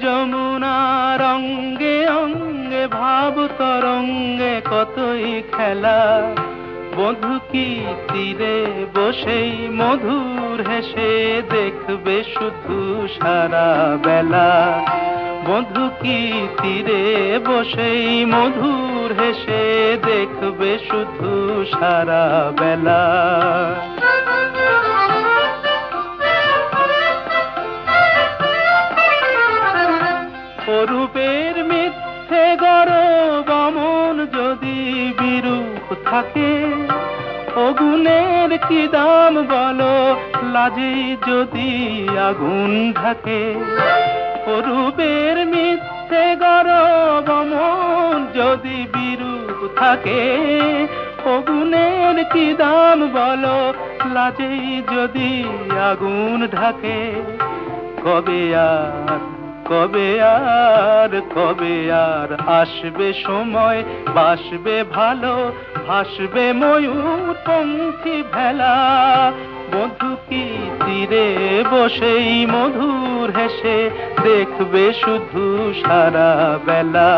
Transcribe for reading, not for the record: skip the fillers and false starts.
যমুনার অঙ্গে অঙ্গে ভাব তরঙ্গে কতই খেলা। বধূ কি তীরে বসেই মধুর হেসে দেখবে শুধু সারা বেলা। বধূ কি তীরে বসেই মধুর হেসে দেখবে শুধু সারা বেলা। অরূপের মিথ্যে গরব অমন যদি বিরূপ থাকে, অগুণের কি দাম বলো লাজে যদি আগুন ঢাকে। অরূপের মিথ্যে গরব অমন যদি বিরূপ থাকে, অগুণের কি দাম বলো লাজে যদি আগুন ঢাকে। কবে আর কবে আর কবে আর আসবে সময়, বাসবে ভালো ভাসবে ময়ূর পঙ্খী ভেলা। বধূ কি তীরে বসেই মধুর হেসে দেখবে শুধু সারা বেলা।